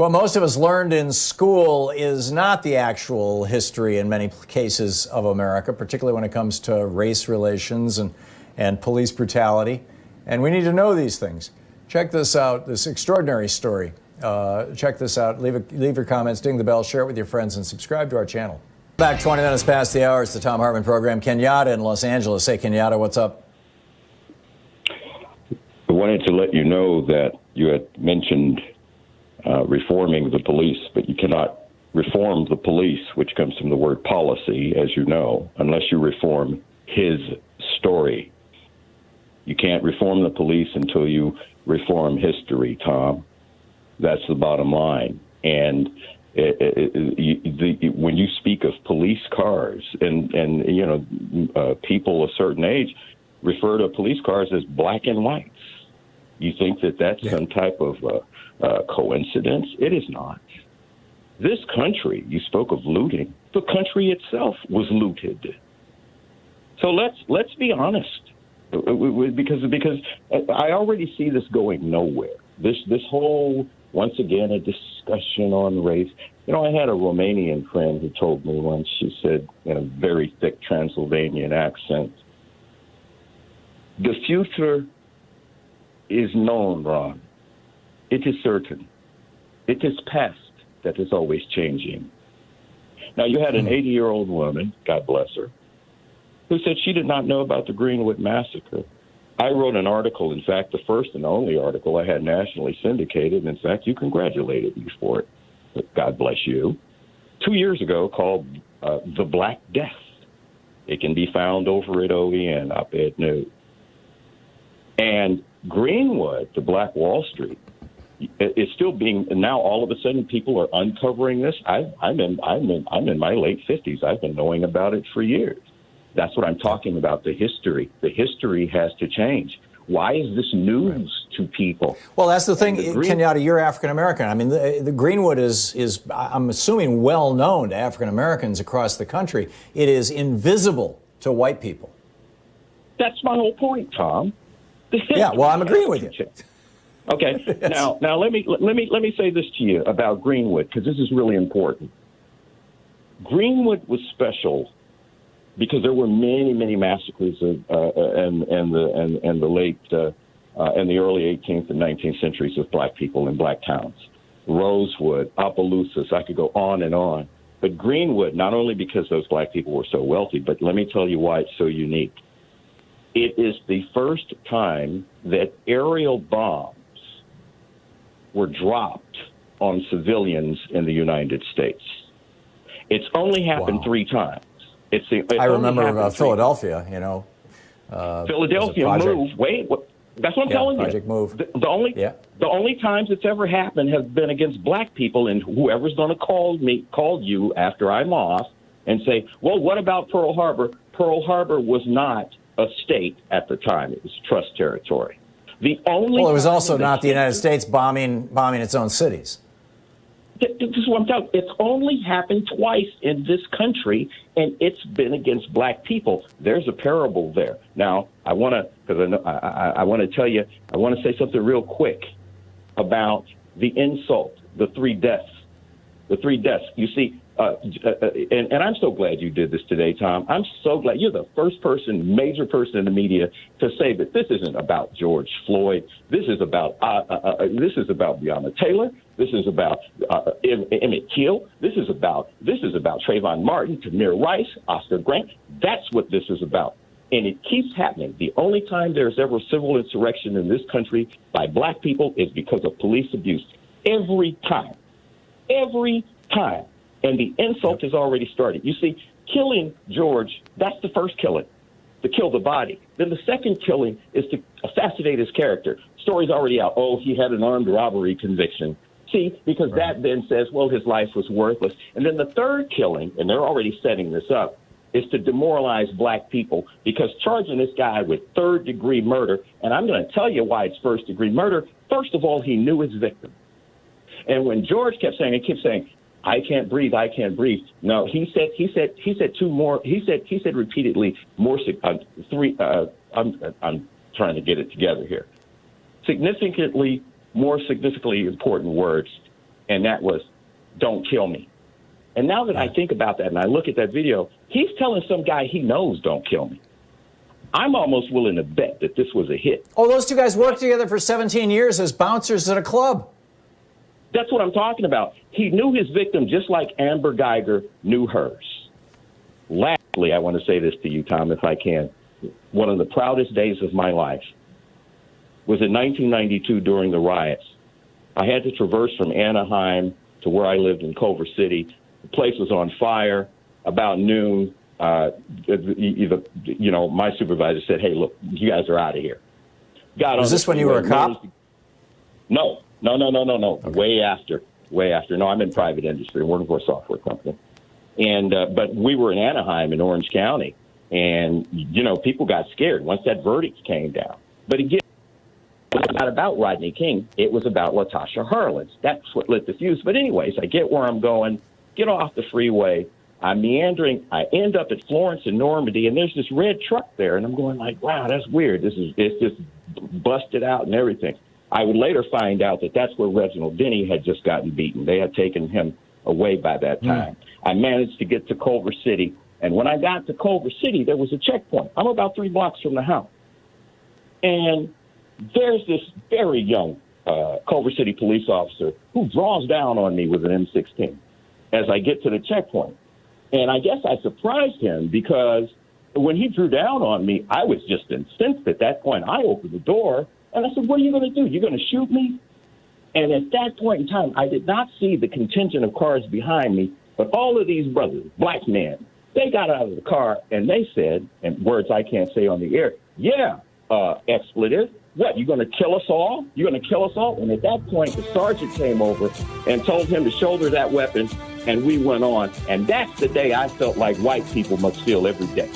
What most of us learned in school is not the actual history in many cases of America, particularly when it comes to race relations and police brutality. And we need to know these things. Check this out, this extraordinary story. Check this out. Leave your comments, ding the bell, share it with your friends, and subscribe to our channel. Back 20 minutes past the hour. It's the Thom Hartmann Program. Kenyatta in Los Angeles. Hey, Kenyatta, what's up? I wanted to let you know that you had mentioned reforming the police, but you cannot reform the police, which comes from the word policy, as you know, unless you reform his story. You can't reform the police until you reform history, Tom. That's the bottom line. And when you speak of police cars and you know, people a certain age refer to police cars as black and whites. You think that that's some type of coincidence? It is not. This country, you spoke of looting, the country itself was looted. So let's be honest, because I already see this going nowhere. This whole, once again, a discussion on race. You know, I had a Romanian friend who told me once, she said in a very thick Transylvanian accent, the future is known, Ron. It is certain. It is past that is always changing. Now, you had an 80-year-old woman, God bless her, who said she did not know about the Greenwood massacre. I wrote an article, in fact, the first and only article I had nationally syndicated. In fact, you congratulated me for it. But God bless you. 2 years ago, called The Black Death. It can be found over at OEN, Op-Ed News. And Greenwood, the Black Wall Street, is still being, now all of a sudden people are uncovering this. I'm in my late 50s. I've been knowing about it for years. That's what I'm talking about, the history. The history has to change. Why is this news to people? Well, that's the thing, Kenyatta, you're African-American. I mean, the Greenwood is, I'm assuming, well known to African-Americans across the country. It is invisible to white people. That's my whole point, Tom. Yeah, well, I'm agreeing with you. Okay, Yes. now let me say this to you about Greenwood, because this is really important. Greenwood was special because there were many massacres and the late and the early 18th and 19th centuries of black people in black towns. Rosewood, Opelousas, I could go on and on. But Greenwood, not only because those black people were so wealthy, but let me tell you why it's so unique. It is the first time that aerial bombs were dropped on civilians in the United States. It's only happened 3 times. I remember Philadelphia, you know. Philadelphia moved. That's what I'm telling you. Project Move. The only times it's ever happened have been against black people, and whoever's going to call you after I'm off and say, well, what about Pearl Harbor? Pearl Harbor was not a state at the time. It was trust territory. It was also not the United States bombing its own cities. This is what I'm telling you. It's only happened twice in this country, and it's been against black people. There's a parable there. Now, I want to tell you, I want to say something real quick about the insult, the 3 deaths. The 3 deaths. You see, and I'm so glad you did this today, Tom. I'm so glad you're the first major person in the media to say that this isn't about George Floyd. This is about Breonna Taylor. This is about Emmett Till. This is about Trayvon Martin, Tamir Rice, Oscar Grant. That's what this is about. And it keeps happening. The only time there's ever civil insurrection in this country by black people is because of police abuse. Every time. Every time. And the insult has already started. You see, killing George, that's the first killing, to kill the body. Then the second killing is to assassinate his character. Story's already out. Oh, he had an armed robbery conviction. See, because that then says, well, his life was worthless. And then the third killing, and they're already setting this up, is to demoralize black people, because charging this guy with third-degree murder, and I'm going to tell you why it's first-degree murder. First of all, he knew his victim. And when George kept saying, I can't breathe. I can't breathe. No, he said two more. He said repeatedly more. 3. I'm trying to get it together here. More significantly important words. and that was, "Don't kill me." And now that I think about that and I look at that video, he's telling some guy he knows, "Don't kill me." I'm almost willing to bet that this was a hit. Oh, those two guys worked together for 17 years as bouncers at a club. That's what I'm talking about. He knew his victim just like Amber Geiger knew hers. Lastly, I want to say this to you, Tom, if I can. One of the proudest days of my life was in 1992 during the riots. I had to traverse from Anaheim to where I lived in Culver City. The place was on fire. About noon, my supervisor said, "Hey, look, you guys are out of here." Was this when you were a cop? No. Okay. Way after. No, I'm in private industry, working for a software company. And but we were in Anaheim in Orange County, and people got scared once that verdict came down. But again, it was not about Rodney King. It was about LaTosha Harlins. That's what lit the fuse. But anyways, I get where I'm going, get off the freeway. I'm meandering. I end up at Florence and Normandy, and there's this red truck there, and I'm going like, wow, that's weird. It's just busted out and everything. I would later find out that that's where Reginald Denny had just gotten beaten. They had taken him away by that time. I managed to get to Culver City, and when I got to Culver City, there was a checkpoint. I'm about 3 blocks from the house. And there's this very young Culver City police officer who draws down on me with an M16 as I get to the checkpoint. And I guess I surprised him because when he drew down on me, I was just incensed at that point. I opened the door, and I said, "What are you going to do? You're going to shoot me?" And at that point in time, I did not see the contingent of cars behind me, but all of these brothers, black men, they got out of the car, and they said, in words I can't say on the air, "Yeah, expletive. What, you going to kill us all? You're going to kill us all?" And at that point, the sergeant came over and told him to shoulder that weapon, and we went on. And that's the day I felt like white people must feel every day.